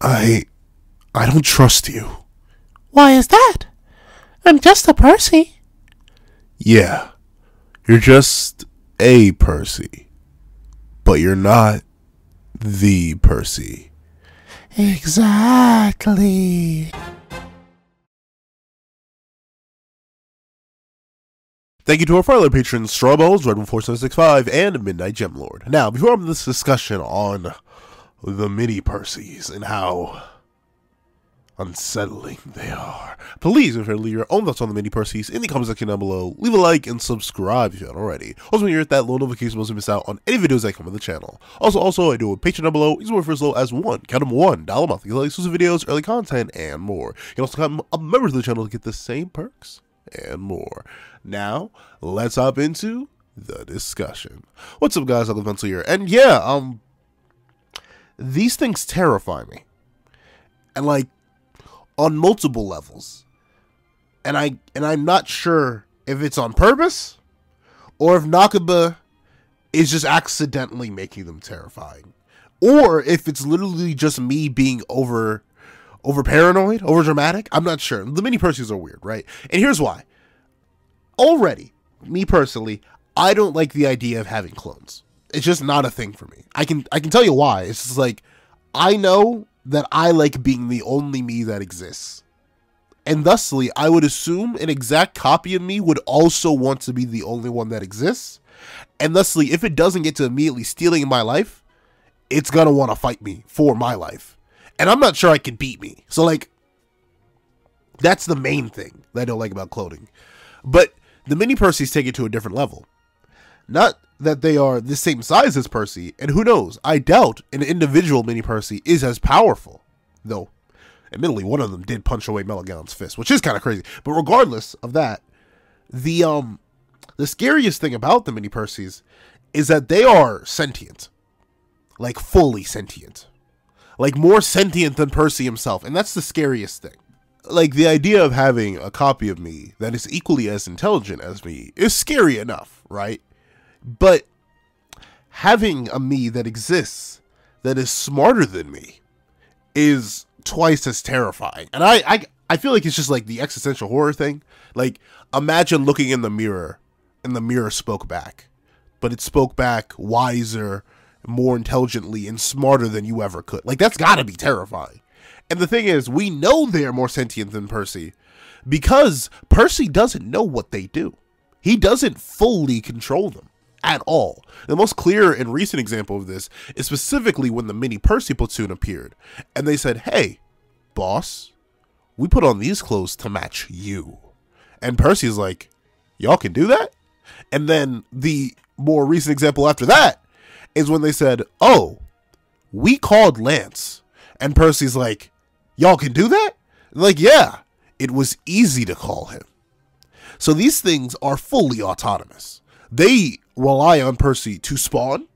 I don't trust you. Why is that? I'm just a Percy. Yeah, you're just a Percy. But you're not the Percy. Exactly. Thank you to our fellow patrons, Strawballs, Redwood4765, and Midnight Gemlord. Now, before I'm in this discussion on the mini Percys and how unsettling they are, please, if you leave your own thoughts on the mini Percys in the comment section down below, leave a like and subscribe if you haven't already. Also, when you hit that little notification bell so you miss out on any videos that come on the channel. Also, I do a Patreon down below. You can support for as low as $1 a month. You can like exclusive videos, early content, and more. You can also become a member of the channel to get the same perks and more. Now, let's hop into the discussion. What's up, guys? Uncle Pencil here, and yeah, these things terrify me, and like on multiple levels, and I'm not sure if it's on purpose or if Nakaba is just accidentally making them terrifying, or if it's literally just me being over paranoid, over dramatic. I'm not sure. The mini Percys are weird, right? And here's why. Already, me personally, I don't like the idea of having clones. It's just not a thing for me. I can tell you why. It's just like, I know that I like being the only me that exists. And thusly, I would assume an exact copy of me would also want to be the only one that exists. And thusly, if it doesn't get to immediately stealing my life, it's gonna want to fight me for my life. And I'm not sure I can beat me. So like, that's the main thing that I don't like about cloning. But the mini Percys take it to a different level. Not that they are the same size as Percy, and who knows, I doubt an individual mini Percy is as powerful. Though, admittedly, one of them did punch away Meligan's fist, which is kind of crazy. But regardless of that, the scariest thing about the mini Percys is that they are sentient. Like, fully sentient. Like, more sentient than Percy himself, and that's the scariest thing. Like, the idea of having a copy of me that is equally as intelligent as me is scary enough, right? But having a me that exists that is smarter than me is twice as terrifying. And I feel like it's just like the existential horror thing. Like, imagine looking in the mirror and the mirror spoke back. But it spoke back wiser, more intelligently, and smarter than you ever could. Like, that's gotta be terrifying. And the thing is, we know they're more sentient than Percy because Percy doesn't know what they do. He doesn't fully control them at all. The most clear and recent example of this is specifically when the mini Percy platoon appeared. And they said, hey, boss, we put on these clothes to match you. And Percy's like, y'all can do that? And then the more recent example after that is when they said, oh, we called Lance. And Percy's like, y'all can do that? Like, yeah, it was easy to call him. So these things are fully autonomous. They rely on Percy to spawn,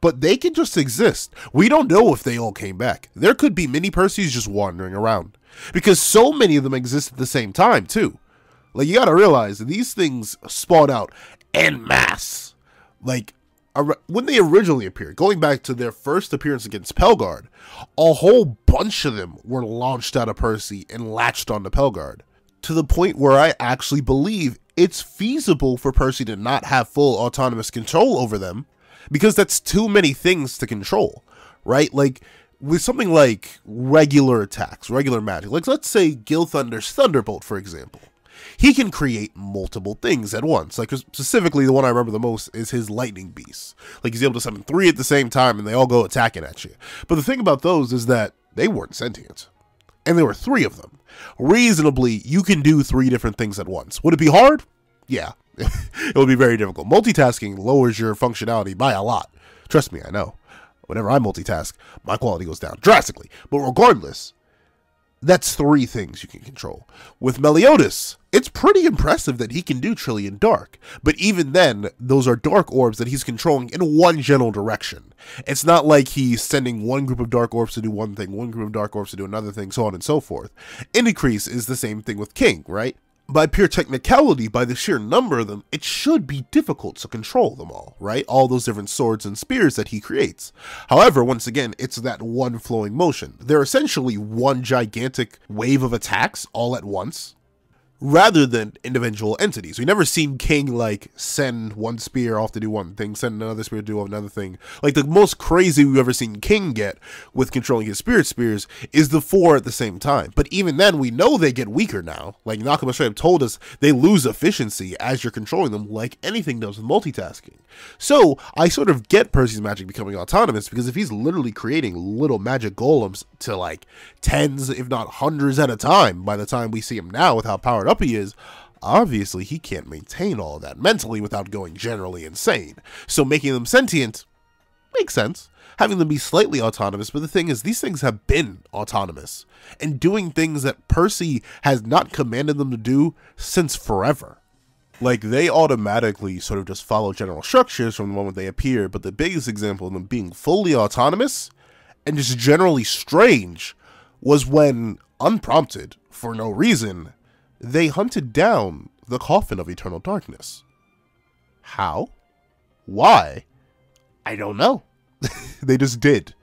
but they can just exist. We don't know if they all came back. There could be mini Percys just wandering around because so many of them exist at the same time too. Like, you gotta realize that these things spawn out en masse. Like, when they originally appeared, going back to their first appearance against Pelgard, a whole bunch of them were launched out of Percy and latched onto Pelgard, to the point where I actually believe it's feasible for Percy to not have full autonomous control over them, because that's too many things to control, right? Like, with something like regular attacks, regular magic, like let's say Gilthunder's Thunderbolt, for example. He can create multiple things at once. Like, specifically, the one I remember the most is his Lightning Beasts. Like, he's able to summon 3 at the same time, and they all go attacking at you. But the thing about those is that they weren't sentient. And there were 3 of them. Reasonably, you can do 3 different things at once. Would it be hard? Yeah. It would be very difficult. Multitasking lowers your functionality by a lot. Trust me, I know. Whenever I multitask, my quality goes down drastically. But regardless, that's 3 things you can control. With Meliodas, it's pretty impressive that he can do Trillion Dark. But even then, those are dark orbs that he's controlling in one general direction. It's not like he's sending one group of dark orbs to do one thing, one group of dark orbs to do another thing, so on and so forth. Increase is the same thing with King, right? by pure technicality, by the sheer number of them, it should be difficult to control them all, right? All those different swords and spears that he creates. However, once again, it's that one flowing motion. They're essentially one gigantic wave of attacks all at once, rather than individual entities. We never seen King like send one spear off to do one thing, send another spear to do another thing. Like the most crazy we've ever seen King get with controlling his spirit spears is the 4 at the same time. But even then, we know they get weaker now. Like Nakama straight up told us, they lose efficiency as you're controlling them, like anything does with multitasking. So I sort of get Percy's magic becoming autonomous, because if he's literally creating little magic golems to like tens, if not hundreds at a time, by the time we see him now with how powered up he is, obviously he can't maintain all of that mentally without going generally insane. So making them sentient makes sense, having them be slightly autonomous. But the thing is, these things have been autonomous and doing things that Percy has not commanded them to do since forever. Like, they automatically sort of just follow general structures from the moment they appear, but the biggest example of them being fully autonomous and just generally strange was when, unprompted, for no reason, they hunted down the Coffin of Eternal Darkness. How? Why? I don't know. They just did.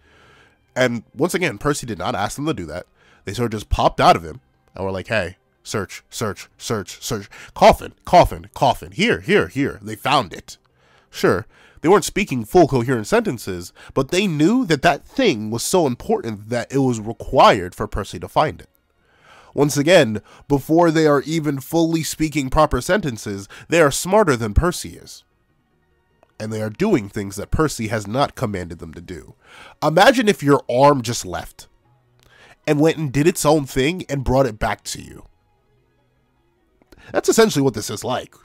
And once again, Percy did not ask them to do that. They sort of just popped out of him and were like, hey, search, search, search, search. Coffin, coffin, coffin. Here, here, here. They found it. Sure, they weren't speaking full coherent sentences, but they knew that that thing was so important that it was required for Percy to find it. Once again, before they are even fully speaking proper sentences, they are smarter than Percy is. And they are doing things that Percy has not commanded them to do. Imagine if your arm just left and went and did its own thing and brought it back to you. That's essentially what this is like.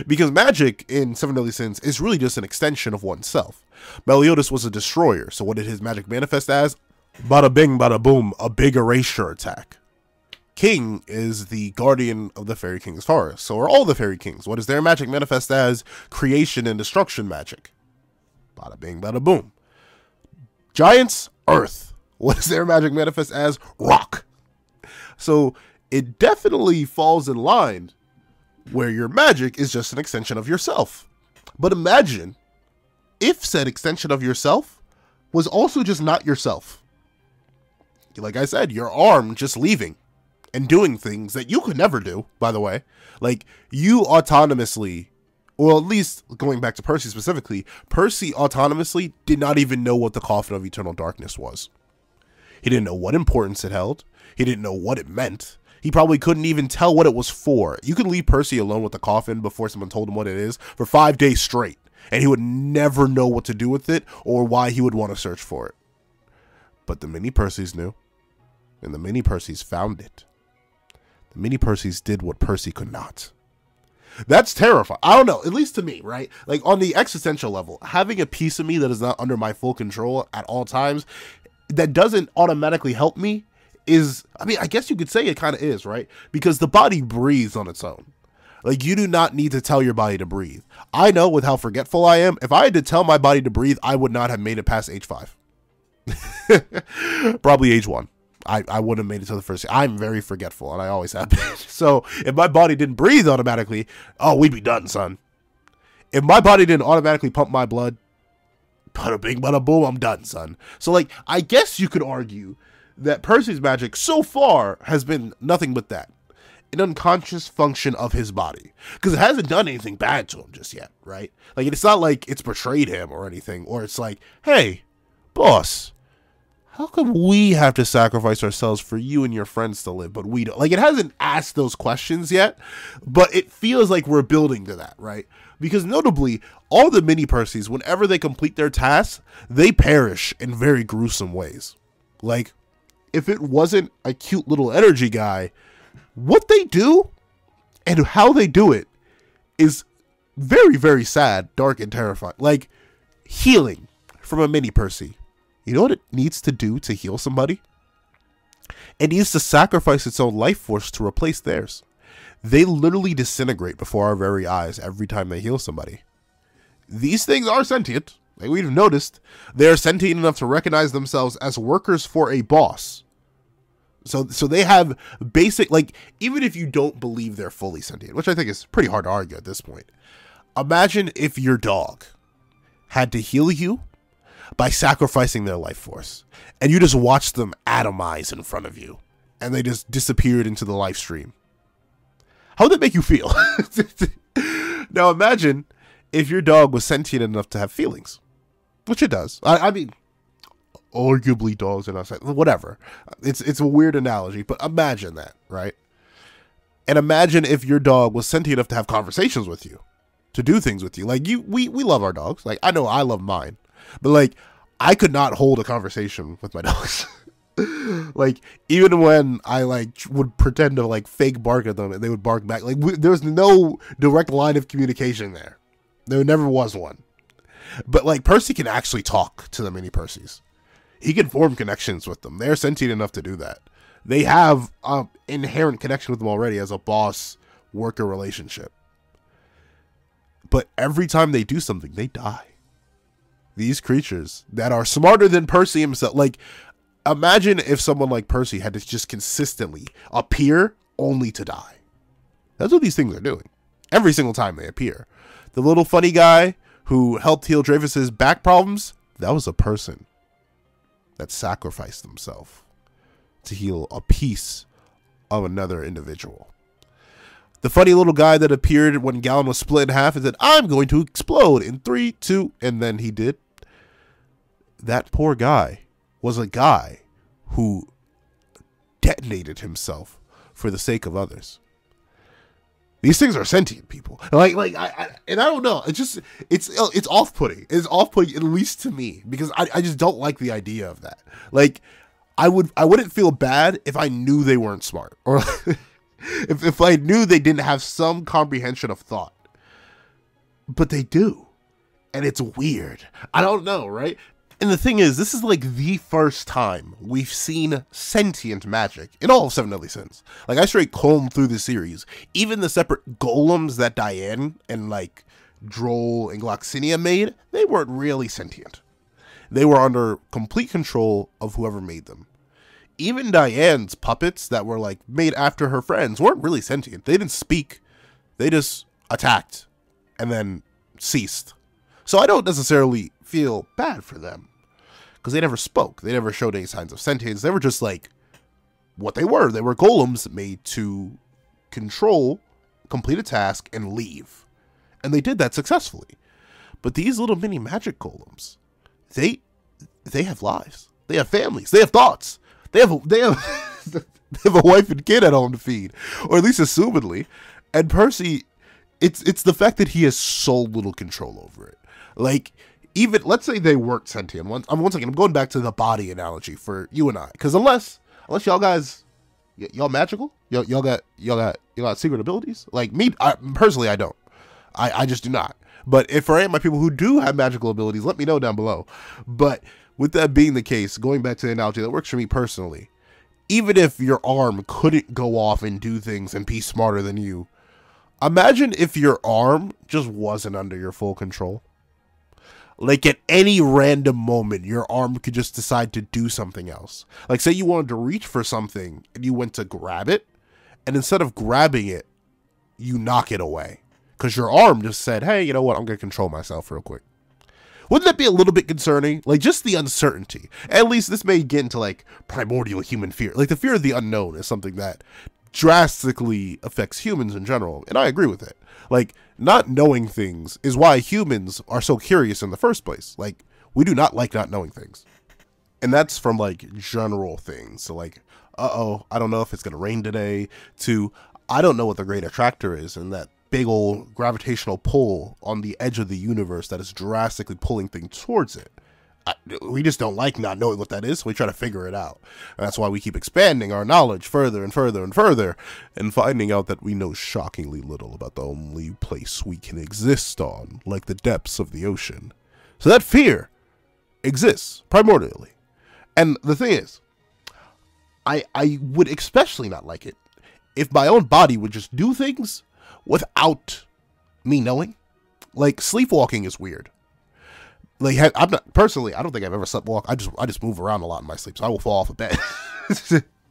Because magic in Seven Deadly Sins is really just an extension of oneself. Meliodas was a destroyer, so what did his magic manifest as? Bada bing, bada boom, a big erasure attack. King is the guardian of the Fairy King's forest. So are all the Fairy Kings. What does their magic manifest as? Creation and destruction magic. Bada bing, bada boom. Giants, earth. What does their magic manifest as? Rock. So it definitely falls in line where your magic is just an extension of yourself. But imagine if said extension of yourself was also just not yourself. Like I said, your arm just leaving and doing things that you could never do, by the way. Like, you autonomously, or at least going back to Percy specifically, Percy autonomously did not even know what the Coffin of Eternal Darkness was. He didn't know what importance it held. He didn't know what it meant. He probably couldn't even tell what it was for. You could leave Percy alone with the coffin before someone told him what it is for 5 days straight, and he would never know what to do with it or why he would want to search for it. But the mini Percys knew, and the mini Percys found it. The mini Percys did what Percy could not. That's terrifying. I don't know, at least to me, right? Like, on the existential level, having a piece of me that is not under my full control at all times, that doesn't automatically help me, is, I mean, I guess you could say it kind of is, right? Because the body breathes on its own. Like, you do not need to tell your body to breathe. I know with how forgetful I am, if I had to tell my body to breathe, I would not have made it past age 5. Probably age 1. I wouldn't have made it to the first. I'm very forgetful, and I always have been. So if my body didn't breathe automatically, oh, we'd be done, son. If my body didn't automatically pump my blood, bada bing, bada boom, I'm done, son. So, like, I guess you could argue that Percy's magic so far has been nothing but that. An unconscious function of his body. Because it hasn't done anything bad to him just yet, right? Like, it's not like it's betrayed him or anything, or it's like, hey, boss, how come we have to sacrifice ourselves for you and your friends to live, but we don't? Like, it hasn't asked those questions yet, but it feels like we're building to that, right? Because notably, all the mini Percys, whenever they complete their tasks, they perish in very gruesome ways. Like, if it wasn't a cute little energy guy, what they do and how they do it is very, very sad, dark, and terrifying. Like, healing from a mini Percy. You know what it needs to do to heal somebody? It needs to sacrifice its own life force to replace theirs. They literally disintegrate before our very eyes every time they heal somebody. These things are sentient. Like we've noticed, they are sentient enough to recognize themselves as workers for a boss. So they have basic, like, even if you don't believe they're fully sentient, which I think is pretty hard to argue at this point. Imagine if your dog had to heal you by sacrificing their life force, and you just watched them atomize in front of you, and they just disappeared into the live stream. How would that make you feel? Now imagine if your dog was sentient enough to have feelings, which it does. I mean, arguably dogs are not sentient, whatever. It's a weird analogy, but imagine that, right? And imagine if your dog was sentient enough to have conversations with you, to do things with you. Like, we love our dogs. Like, I know I love mine, but like, I could not hold a conversation with my dogs. Like, even when I like would pretend to like fake bark at them and they would bark back, like there's no direct line of communication there. There never was one. But like, Percy can actually talk to the mini Percys. He can form connections with them. They're sentient enough to do that. They have inherent connection with them already as a boss-worker relationship. But every time they do something, they die. These creatures that are smarter than Percy himself, like, imagine if someone like Percy had to just consistently appear only to die. That's what these things are doing. Every single time they appear. The little funny guy who helped heal Dreyfus's back problems, that was a person that sacrificed himself to heal a piece of another individual. The funny little guy that appeared when Gawain was split in half and said, "I'm going to explode in 3, 2, and then he did. That poor guy was a guy who detonated himself for the sake of others. These things are sentient people. I don't know. It's off-putting. It's off-putting, at least to me, because I just don't like the idea of that. Like, I wouldn't feel bad if I knew they weren't smart, or if I knew they didn't have some comprehension of thought. But they do, and it's weird. I don't know, right? And the thing is, this is like the first time we've seen sentient magic in all of Seven Deadly Sins. Like, I straight combed through the series. Even the separate golems that Diane and like Droll and Gloxinia made, they weren't really sentient. They were under complete control of whoever made them. Even Diane's puppets that were like made after her friends weren't really sentient. They didn't speak. They just attacked and then ceased. So I don't necessarily feel bad for them, because they never spoke. They never showed any signs of sentience. They were just like what they were. They were golems made to control, complete a task, and leave. And they did that successfully. But these little mini magic golems, they have lives. They have families. They have thoughts. They have they have a wife and kid at home to feed, or at least assumedly. And Percy, it's the fact that he has so little control over it. Like, even, let's say they weren't sentient. Once again, I'm going back to the body analogy for you and I, because unless y'all guys, y'all magical, y'all got secret abilities. Like me, personally, I don't. I just do not. But if for any of my people who do have magical abilities, let me know down below. But with that being the case, going back to the analogy that works for me personally, even if your arm couldn't go off and do things and be smarter than you, imagine if your arm just wasn't under your full control. Like, at any random moment, your arm could just decide to do something else. Like, say you wanted to reach for something and you went to grab it, and instead of grabbing it, you knock it away. Because your arm just said, hey, you know what, I'm going to control myself real quick. Wouldn't that be a little bit concerning? Like, just the uncertainty. At least this may get into, like, primordial human fear. Like, the fear of the unknown is something that drastically affects humans in general, and I agree with it. Like, not knowing things is why humans are so curious in the first place. Like, we do not like not knowing things. And that's from, like, general things. So, like, uh-oh, I don't know if it's going to rain today, to, I don't know what the great attractor is, and that big old gravitational pull on the edge of the universe that is drastically pulling things towards it. We just don't like not knowing what that is, so we try to figure it out. And that's why we keep expanding our knowledge further and further and further, and finding out that we know shockingly little about the only place we can exist on, like the depths of the ocean. So that fear exists primordially. And the thing is, I would especially not like it if my own body would just do things without me knowing. Like, sleepwalking is weird. Like, I'm not, personally, I don't think I've ever sleepwalked. I just move around a lot in my sleep, so I will fall off a bed.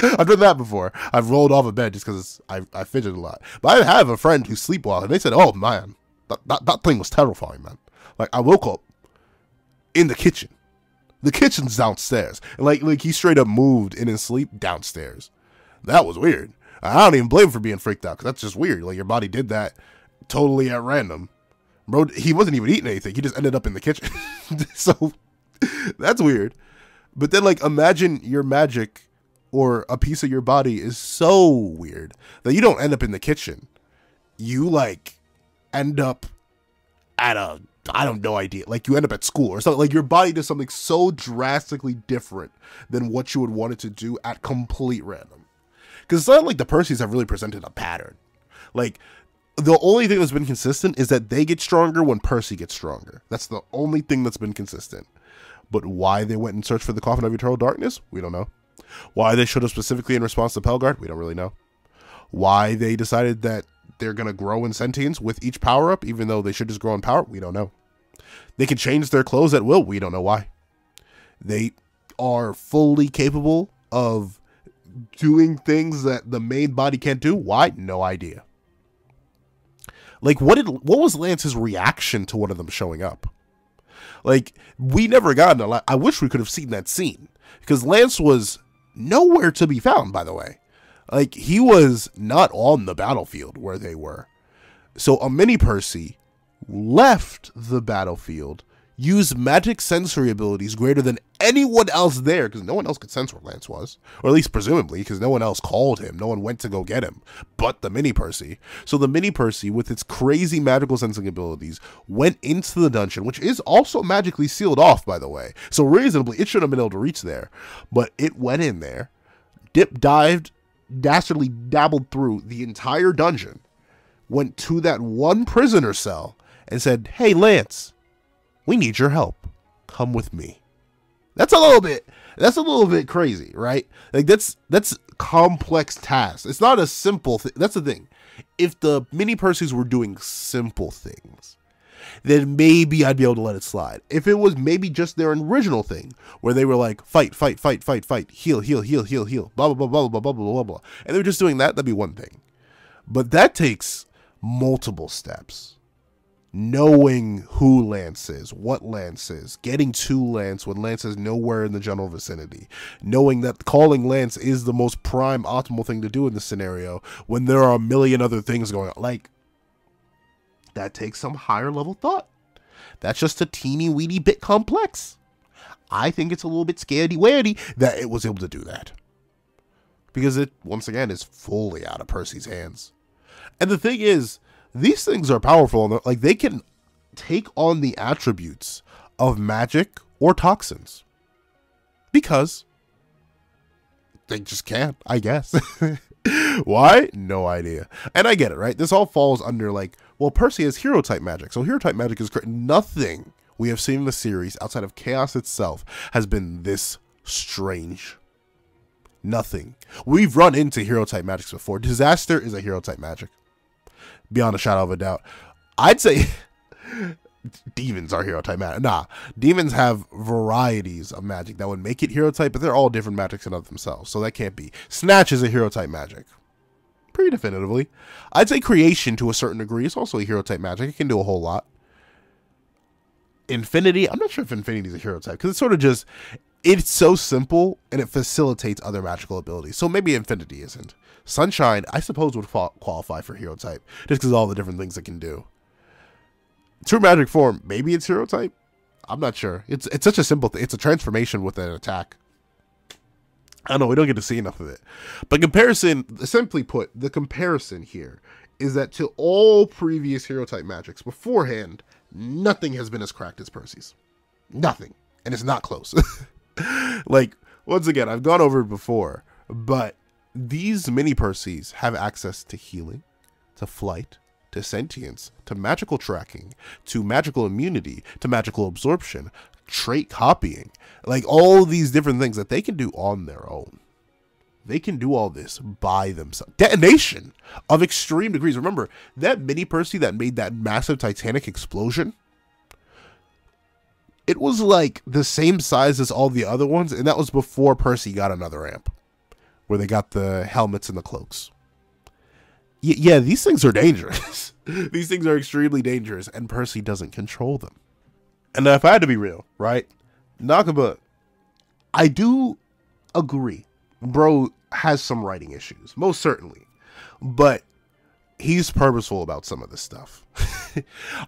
I've done that before. I've rolled off a bed just because I fidget a lot. But I have a friend who sleepwalked, and they said, "Oh man, that thing was terrifying, man." Like I woke up in the kitchen. The kitchen's downstairs, and like he straight up moved in his sleep downstairs. That was weird. I don't even blame him for being freaked out, because that's just weird. Like your body did that totally at random. Bro, he wasn't even eating anything. He just ended up in the kitchen. So that's weird. But then like imagine your magic or a piece of your body is so weird that you don't end up in the kitchen. You like end up at I don't know idea. Like you end up at school or something. Like your body does something so drastically different than what you would want it to do at complete random. Because it's not like the Percys have really presented a pattern. Like the only thing that's been consistent is that they get stronger when Percy gets stronger. That's the only thing that's been consistent. But why they went and searched for the Coffin of Eternal Darkness, we don't know. Why they showed up specifically in response to Pelgard, we don't really know. Why they decided that they're going to grow in sentience with each power-up, even though they should just grow in power, we don't know. They can change their clothes at will, we don't know why. They are fully capable of doing things that the main body can't do, why? No idea. Like, what was Lance's reaction to one of them showing up? Like, we never got I wish we could have seen that scene. Because Lance was nowhere to be found, by the way. Like, he was not on the battlefield where they were. So a mini Percy left the battlefield, used magic sensory abilities greater than anyone else there, because no one else could sense where Lance was. Or at least presumably, because no one else called him. No one went to go get him, but the mini Percy. So the mini Percy, with its crazy magical sensing abilities, went into the dungeon, which is also magically sealed off, by the way. So reasonably, it should have been able to reach there. But it went in there, dived, dastardly dabbled through the entire dungeon, went to that one prisoner cell, and said, "Hey, Lance, we need your help. Come with me." That's a little bit crazy, right? Like that's complex tasks. It's not a simple thing. That's the thing. If the mini Percys were doing simple things, then maybe I'd be able to let it slide. If it was maybe just their original thing, where they were like, fight, heal, blah, blah, blah, blah, blah, blah, blah, blah, and they were just doing that, that'd be one thing. But that takes multiple steps. Knowing who Lance is, what Lance is, getting to Lance when Lance is nowhere in the general vicinity, knowing that calling Lance is the most prime optimal thing to do in this scenario when there are a million other things going on. Like, that takes some higher level thought. That's just a teeny weeny bit complex. I think it's a little bit scaredy-wary that it was able to do that. Because it, once again, is fully out of Percy's hands. And the thing is, these things are powerful. Like, they can take on the attributes of magic or toxins. Because they just can, I guess. Why? No idea. And I get it, right? This all falls under, like, well, Percy has hero-type magic. So hero-type magic is nothing we have seen in the series outside of Chaos itself has been this strange. Nothing. We've run into hero-type magics before. Disaster is a hero-type magic. Beyond a shadow of a doubt. I'd say demons are hero type magic. Nah, demons have varieties of magic that would make it hero type, but they're all different magics in of themselves, so that can't be. Snatch is a hero type magic. Pretty definitively. I'd say creation to a certain degree is also a hero type magic. It can do a whole lot. Infinity, I'm not sure if infinity is a hero type, because it's sort of just, it's so simple and it facilitates other magical abilities. So maybe infinity isn't. Sunshine, I suppose, would qualify for hero type, just because of all the different things it can do. True magic form, maybe it's hero type. I'm not sure. It's such a simple thing. It's a transformation with an attack. I don't know. We don't get to see enough of it. But comparison, simply put, the comparison here is that to all previous hero type magics beforehand, nothing has been as cracked as Percy's. Nothing, and it's not close. Like, once again, I've gone over it before, but these mini Percys have access to healing, to flight, to sentience, to magical tracking, to magical immunity, to magical absorption, trait copying, like all these different things that they can do on their own. They can do all this by themselves. Detonation of extreme degrees. Remember, that mini Percy that made that massive Titanic explosion, it was like the same size as all the other ones, and that was before Percy got another amp. where they got the helmets and the cloaks. Yeah, these things are dangerous. These things are extremely dangerous, and Percy doesn't control them. And if I had to be real, right? Nakaba, I do agree. Bro has some writing issues, most certainly. But he's purposeful about some of this stuff.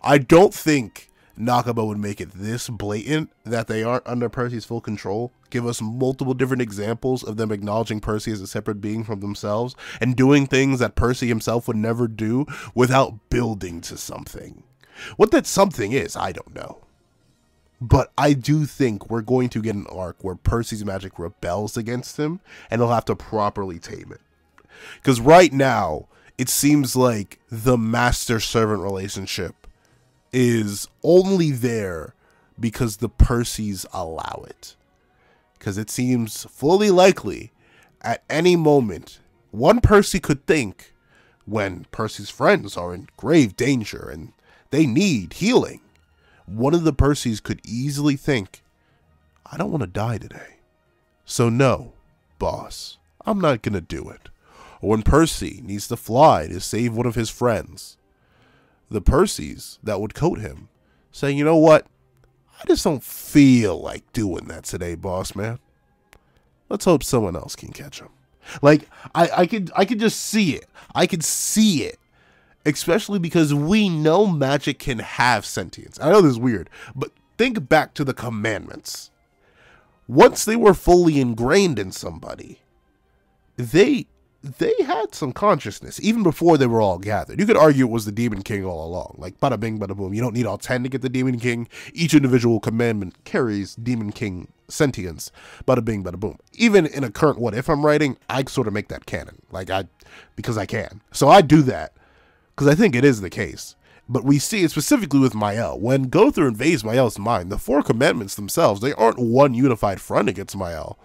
I don't think Nakaba would make it this blatant that they aren't under Percy's full control. Give us multiple different examples of them acknowledging Percy as a separate being from themselves and doing things that Percy himself would never do without building to something. What that something is, I don't know. But I do think we're going to get an arc where Percy's magic rebels against him and he'll have to properly tame it. Because right now, it seems like the master-servant relationship is only there because the Percys allow it. Because it seems fully likely at any moment, one Percy could think when Percy's friends are in grave danger and they need healing, one of the Percys could easily think, I don't want to die today. So no, boss, I'm not going to do it. Or when Percy needs to fly to save one of his friends, the Percys that would coat him saying, you know what? I just don't feel like doing that today, boss man. Let's hope someone else can catch him. Like, I could just see it. I could see it. Especially because we know magic can have sentience. I know this is weird, but think back to the commandments. Once they were fully ingrained in somebody, they had some consciousness, even before they were all gathered. You could argue it was the Demon King all along. Like, bada bing, bada boom. You don't need all 10 to get the Demon King. Each individual commandment carries Demon King sentience. Bada bing, bada boom. Even in a current what if I'm writing, I sort of make that canon. Because I can. So I do that. Because I think it is the case. But we see it specifically with Mael. When Gother invades Mael's mind, the 4 commandments themselves, they aren't one unified front against Mael.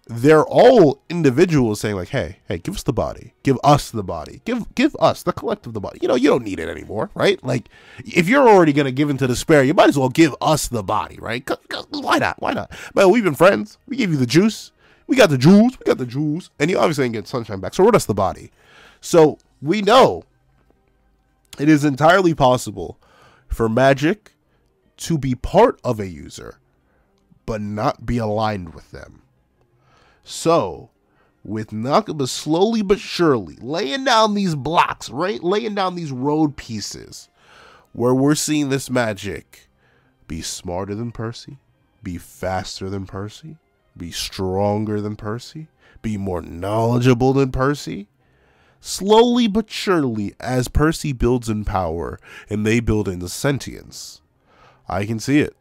They're all individuals saying like, hey, give us the body. Give us the body. Give us the collective the body. You know, you don't need it anymore, right? Like, if you're already going to give into despair, you might as well give us the body, right? Why not? Why not? Well, we've been friends. We gave you the juice. We got the jewels. We got the jewels. And you obviously ain't get sunshine back. So run us the body. So we know it is entirely possible for magic to be part of a user, but not be aligned with them. So, with Nakaba slowly but surely laying down these blocks, right? Laying down these road pieces, where we're seeing this magic be smarter than Percy, be faster than Percy, be stronger than Percy, be more knowledgeable than Percy. Slowly but surely, as Percy builds in power and they build into sentience, I can see it.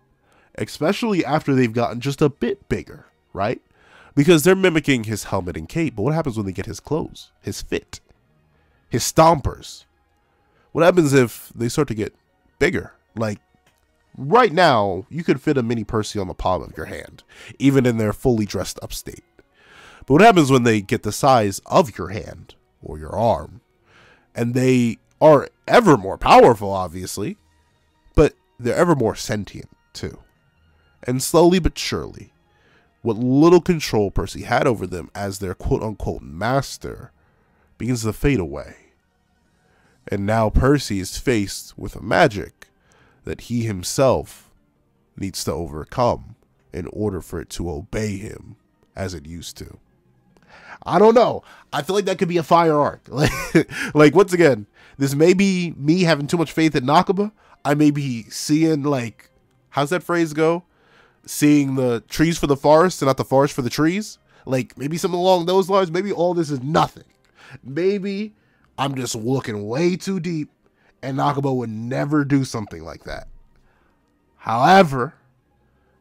Especially after they've gotten just a bit bigger, right? Because they're mimicking his helmet and cape, but what happens when they get his clothes, his fit, his stompers? What happens if they start to get bigger? Like, right now, you could fit a mini Percy on the palm of your hand, even in their fully dressed up state. But what happens when they get the size of your hand or your arm? And they are ever more powerful, obviously, but they're ever more sentient, too. And slowly but surely, what little control Percy had over them as their quote-unquote master begins to fade away. And now Percy is faced with a magic that he himself needs to overcome in order for it to obey him as it used to. I don't know. I feel like that could be a fire arc. Like, once again, this may be me having too much faith in Nakaba. I may be seeing, like, how's that phrase go? Seeing the trees for the forest and not the forest for the trees. Like, maybe something along those lines. Maybe all this is nothing. Maybe I'm just looking way too deep and Nakaba would never do something like that. However,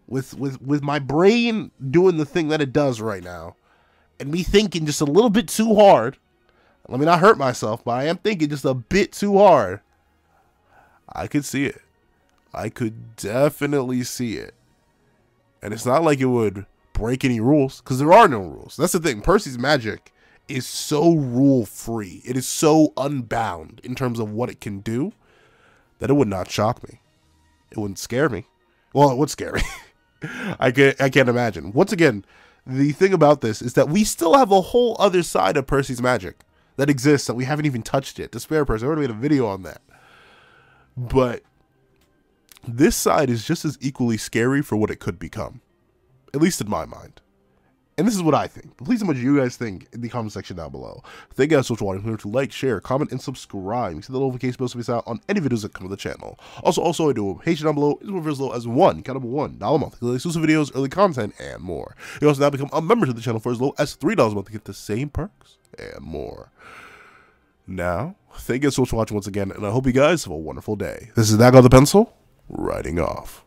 with my brain doing the thing that it does right now and me thinking just a little bit too hard, let me not hurt myself, but I am thinking just a bit too hard, I could see it. I could definitely see it. And it's not like it would break any rules, because there are no rules. That's the thing. Percy's magic is so rule-free. It is so unbound in terms of what it can do that it would not shock me. It wouldn't scare me. Well, it would scare me. I can't imagine. Once again, the thing about this is that we still have a whole other side of Percy's magic that exists that we haven't even touched yet. The spare Percy. I already made a video on that. But this side is just as equally scary for what it could become. At least in my mind. And this is what I think. Please tell me what you guys think in the comment section down below. Thank you guys so much for watching. Remember to like, share, comment, and subscribe. You see the notification bell so you miss out on any videos that come to the channel. Also, I do a page down below. It's more as low as $1 $1 a month. Exclusive videos, early content, and more. You also now become a member to the channel for as low as $3 a month to get the same perks and more. Now, thank you guys so much for watching once again, and I hope you guys have a wonderful day. This is That Guy with the Pencil, writing off.